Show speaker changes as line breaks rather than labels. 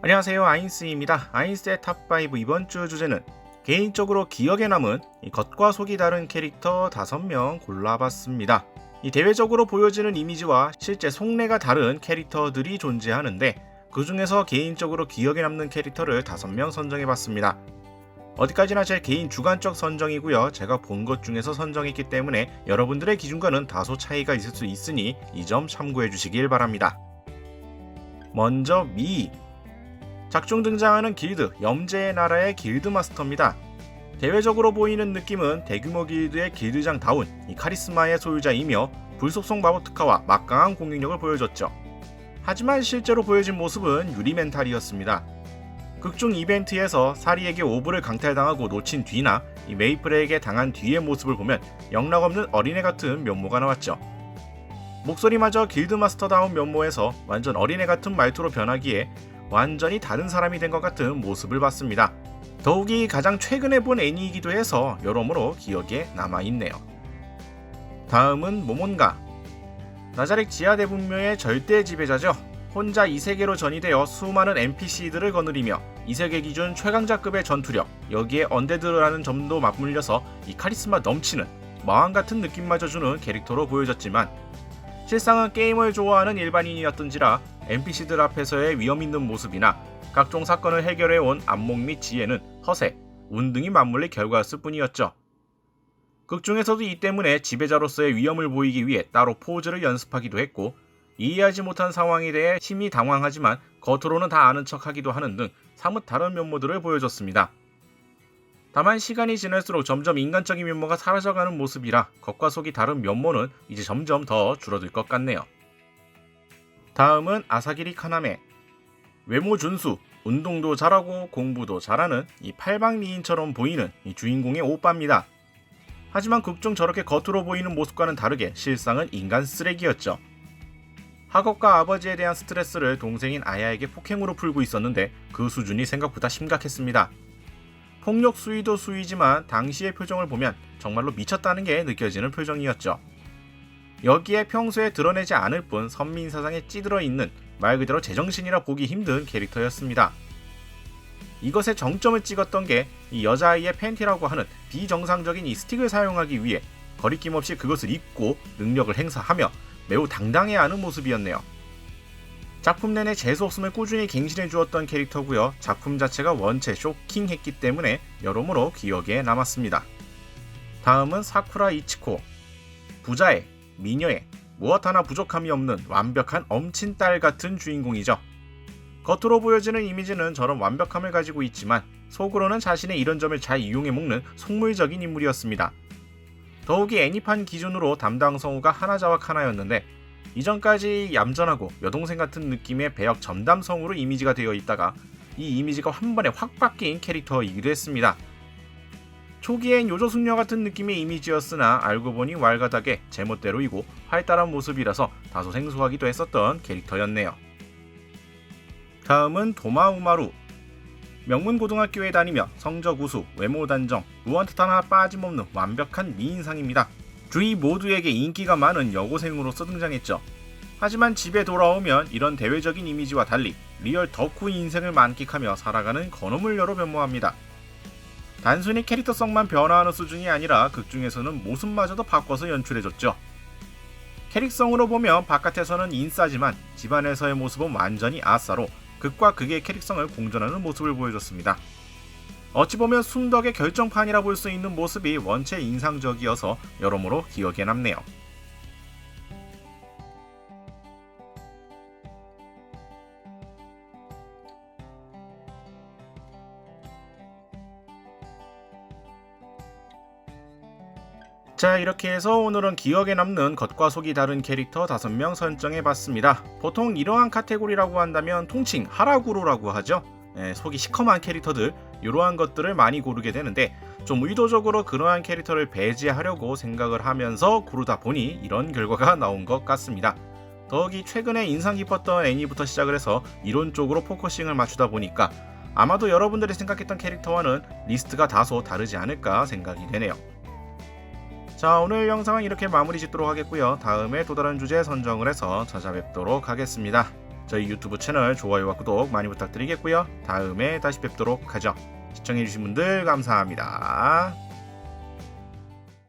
안녕하세요, 아인스입니다. 아인스의 탑5 이번 주 주제는 개인적으로 기억에 남은 겉과 속이 다른 캐릭터 5명 골라봤습니다. 대외적으로 보여지는 이미지와 실제 속내가 다른 캐릭터들이 존재하는데 그 중에서 개인적으로 기억에 남는 캐릭터를 5명 선정해봤습니다. 어디까지나 제 개인 주관적 선정이고요. 제가 본 것 중에서 선정했기 때문에 여러분들의 기준과는 다소 차이가 있을 수 있으니 이 점 참고해 주시길 바랍니다. 먼저 미 작중 등장하는 길드 염제의 나라의 길드 마스터입니다. 대외적으로 보이는 느낌은 대규모 길드의 길드장다운 카리스마의 소유자이며 불속성 마법 특화와 막강한 공격력을 보여줬죠. 하지만 실제로 보여진 모습은 유리 멘탈이었습니다. 극중 이벤트에서 사리에게 오브를 강탈당하고 놓친 뒤나 메이플에게 당한 뒤의 모습을 보면 영락없는 어린애 같은 면모가 나왔죠. 목소리마저 길드마스터다운 면모에서 완전 어린애 같은 말투로 변하기에 완전히 다른 사람이 된 것 같은 모습을 봤습니다. 더욱이 가장 최근에 본 애니이기도 해서 여러모로 기억에 남아있네요. 다음은 모몬가. 나자렉 지하 대분묘의 절대 지배자죠. 혼자 이 세계로 전이되어 수많은 NPC들을 거느리며 이 세계 기준 최강자급의 전투력, 여기에 언데드라는 점도 맞물려서 이 카리스마 넘치는 마왕 같은 느낌마저 주는 캐릭터로 보여졌지만 실상은 게임을 좋아하는 일반인이었던지라 NPC들 앞에서의 위험있는 모습이나 각종 사건을 해결해온 안목 및 지혜는 허세, 운 등이 맞물릴 결과였을 뿐이었죠. 극중에서도 이 때문에 지배자로서의 위험을 보이기 위해 따로 포즈를 연습하기도 했고 이해하지 못한 상황에 대해 심히 당황하지만 겉으로는 다 아는 척하기도 하는 등 사뭇 다른 면모들을 보여줬습니다. 다만 시간이 지날수록 점점 인간적인 면모가 사라져가는 모습이라 겉과 속이 다른 면모는 이제 점점 더 줄어들 것 같네요. 다음은 아사기리 카나메. 외모 준수, 운동도 잘하고 공부도 잘하는 이 팔방미인처럼 보이는 이 주인공의 오빠입니다. 하지만 극중 저렇게 겉으로 보이는 모습과는 다르게 실상은 인간 쓰레기였죠. 학업과 아버지에 대한 스트레스를 동생인 아야에게 폭행으로 풀고 있었는데 그 수준이 생각보다 심각했습니다. 폭력 수위도 수위지만 당시의 표정을 보면 정말로 미쳤다는 게 느껴지는 표정이었죠. 여기에 평소에 드러내지 않을 뿐 선민사상에 찌들어 있는 말 그대로 제정신이라 보기 힘든 캐릭터였습니다. 이것의 정점을 찍었던 게 이 여자아이의 팬티라고 하는 비정상적인 이 스틱을 사용하기 위해 거리낌 없이 그것을 입고 능력을 행사하며 매우 당당해하는 모습이었네요. 작품 내내 재수없음을 꾸준히 갱신해 주었던 캐릭터고요. 작품 자체가 원체 쇼킹했기 때문에 여러모로 기억에 남았습니다. 다음은 사쿠라 이치코. 부자애, 미녀애, 무엇 하나 부족함이 없는 완벽한 엄친딸 같은 주인공이죠. 겉으로 보여지는 이미지는 저런 완벽함을 가지고 있지만 속으로는 자신의 이런 점을 잘 이용해 먹는 속물적인 인물이었습니다. 더욱이 애니판 기준으로 담당 성우가 하나자와 카나였는데 이전까지 얌전하고 여동생 같은 느낌의 배역 전담 성우로 이미지가 되어 있다가 이 이미지가 한 번에 확 바뀐 캐릭터이기도 했습니다. 초기엔 요조숙녀 같은 느낌의 이미지였으나 알고 보니 왈가닥의 제멋대로이고 활달한 모습이라서 다소 생소하기도 했었던 캐릭터였네요. 다음은 도마우마루. 명문고등학교에 다니며 성적 우수, 외모 단정, 무언뜻 하나 빠짐없는 완벽한 미인상입니다. 주위 모두에게 인기가 많은 여고생으로서 등장했죠. 하지만 집에 돌아오면 이런 대외적인 이미지와 달리 리얼 덕후 인생을 만끽하며 살아가는 건어물녀로 변모합니다. 단순히 캐릭터성만 변화하는 수준이 아니라 극중에서는 모습마저도 바꿔서 연출해줬죠. 캐릭성으로 보면 바깥에서는 인싸지만 집안에서의 모습은 완전히 아싸로 극과 극의 캐릭성을 공존하는 모습을 보여줬습니다. 어찌 보면 순덕의 결정판이라 볼 수 있는 모습이 원체 인상적이어서 여러모로 기억에 남네요. 자, 이렇게 해서 오늘은 기억에 남는 겉과 속이 다른 캐릭터 5명 선정해봤습니다. 보통 이러한 카테고리라고 한다면 통칭 하라구루라고 하죠. 속이 시커먼 캐릭터들, 이러한 것들을 많이 고르게 되는데 좀 의도적으로 그러한 캐릭터를 배제하려고 생각을 하면서 고르다 보니 이런 결과가 나온 것 같습니다. 더욱이 최근에 인상 깊었던 애니부터 시작을 해서 이론적으로 포커싱을 맞추다 보니까 아마도 여러분들이 생각했던 캐릭터와는 리스트가 다소 다르지 않을까 생각이 되네요. 자, 오늘 영상은 이렇게 마무리 짓도록 하겠고요. 다음에 또 다른 주제 선정을 해서 찾아뵙도록 하겠습니다. 저희 유튜브 채널 좋아요와 구독 많이 부탁드리겠고요. 다음에 다시 뵙도록 하죠. 시청해주신 분들 감사합니다.